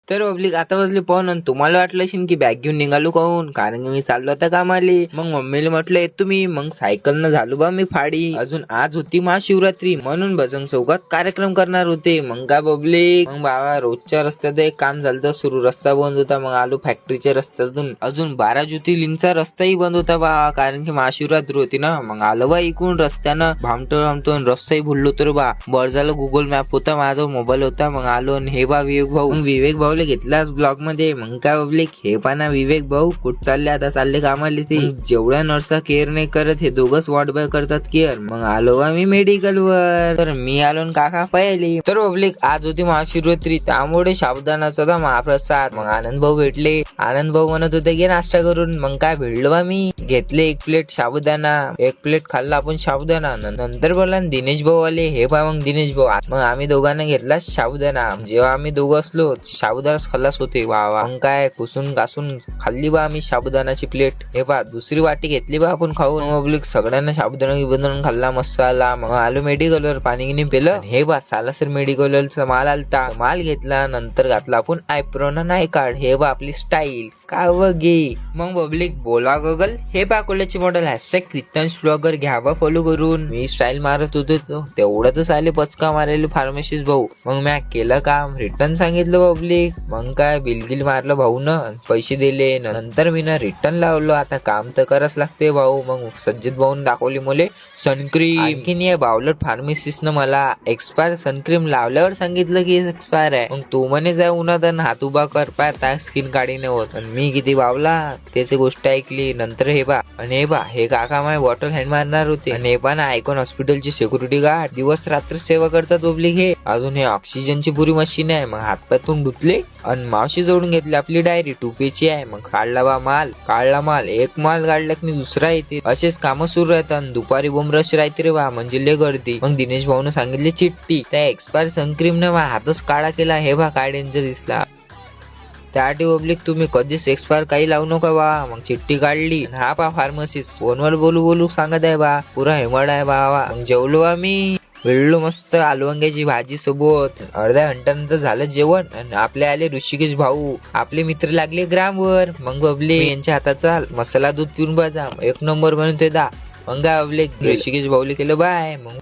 तर पब्लिक आता बसले पण आणि तुम्हाला वाटलं असेल की बॅग घेऊन निघालो काहून, कारण की मी चाललो आता कामाले. मग मम्मीला म्हटलं येत तुम्ही, मग सायकलनं झालो बा मी फाडी. अजून आज होती महाशिवरात्री म्हणून भजन चौकात कार्यक्रम करणार होते. मग काय पब्लिक, मग बाबा रोजच्या रस्त्यात एक काम झालं सुरू, रस्ता बंद होता. मग आलो फॅक्टरीच्या रस्त्यातून. अजून 12 ज्योतिर्लिंगचा रस्ताही बंद होता बा, कारण की महाशिवरात्री होती ना. मग आलो बा इकडून रस्त्यानं भामटो रस्ताही भुललो तर बा. बरं झालं गुगल मॅप होता, माझा मोबाईल होता. मग आलो आणि हे बा विवेक भाऊ. विवेक भाऊ घेतला ब्लॉग मध्ये. मग काय पब्लिक, हे पाना विवेक भाऊ कुठं चालले, आता चालले कामाला ते. जेवढ्या नर्सा केअर नाही करत, हे दोघच वॉर्ड बॉय करतात केअर. मग आलो बा मी मेडिकल वर. तर मी आलो काका पाहिले. तर पब्लिक आज होती महाशिवरात्री, त्यामुळे साबुदाणाचा होता महाप्रसाद. मग आनंद भाऊ भेटले. आनंद भाऊ म्हणत होते घे नाश्ता करून. मग काय भेटलो बा मी, घेतले 1 प्लेट साबुदाणा, 1 प्लेट खाल्ला आपण साबुदाणा. नंतर बोला दिनेश भाऊ आले. हे पा मग दिनेश भाऊ. मग आम्ही दोघांना घेतला साबुदाणा. जेव्हा आम्ही दोघं असलो साबुदाणा खल्लास होते वा वा. मग काय पुसून घासून खाल्ली बा आम्ही साबुदाणाची प्लेट. हे पा दुसरी वाटी घेतली बा आपण खाऊन. पब्लिक सगळ्यांना साबुदाणा बनवून खाल्ला मसाला. मग आलो मेडिकलवर, पाणी गिनी पेलं. हे बा सालासर मेडिकलचा माल आलता, माल घेतला. नंतर घातला आपण आयप्रोना नाही कार्ड. हे बा आपली स्टाईल काय वगे. मग पब्लिक बोला गगल, हे बा कॉलेजचे मॉडेल #क्रिस्टन्स ब्लॉगर घ्या बा फॉलो करून. मी स्टाईल मारत होतो तेवढ्यातच आले पचका मारायला फार्मसिस्ट भाऊ. मग मी केलं काम, रिटर्न सांगितलं पब्लिक. मग काय बिलगिल मारलं भाऊ न, पैसे दिले. नंतर मी ना रिटर्न लावलो. आता काम तर करावंच लागते भाऊ. मग सज्जित भाऊन दाखवली मुले सनक्रीम. आणखीन या बावलट फार्मसिस्ट न मला एक्सपायर सनक्रीम लावल्यावर सांगितलं की एक्सपायर आहे. मग तू म्हणे जा उन्हात हात उभा कर, पाय त्या स्किन काढीने होत. आणि मी किती बावला, त्याची गोष्ट ऐकली. नंतर हे बा आणि हे बा हे काका माय बॉटल हँड मारणार होते. आणि हे पा ना आयकॉन हॉस्पिटलची सिक्युरिटी गार्ड, दिवस रात्र सेवा करतात पब्लिक हे. अजून हे ऑक्सिजनची पुरी मशीन आहे. मग हातपातून धुतले आणि मावशी जोडून घेतली आपली डायरी 2 पेजची आहे. मग काढला बा माल, काढला माल, एक माल काढला की दुसरा येते. असेच काम सुरू राहतात. दुपारी बोंब रश राहते रे बा, म्हणजे लय गर्दी. मग दिनेश भाऊन सांगितले चिठ्ठी, त्या एक्सपायर सनक्रीम ने हातच काळा केला. हे बा काय डेंजर दिसला. त्यासाठी पब्लिक तुम्ही कधीच एक्सपायर काही लावू नका बा. मग चिठ्ठी काढली. हा पा फार्मसिस्ट फोनवर बोलू सांगत आहे बा, पुरा हेमड आहे बा. मग जेवलो आम्ही, वेळलो मस्त आलू भाजी सोबत. अर्ध्या घंट्यानंतर झालं जेवण. आणि आपले आले ऋषिकेश भाऊ, आपले मित्र लागले ग्रामवर. मग बबले यांच्या हाताचा मसाला दूध पिऊन बाजा 1 नंबर म्हणून ते दा. मग काय बबले ऋषिकेश भाऊले केलं बाय. मग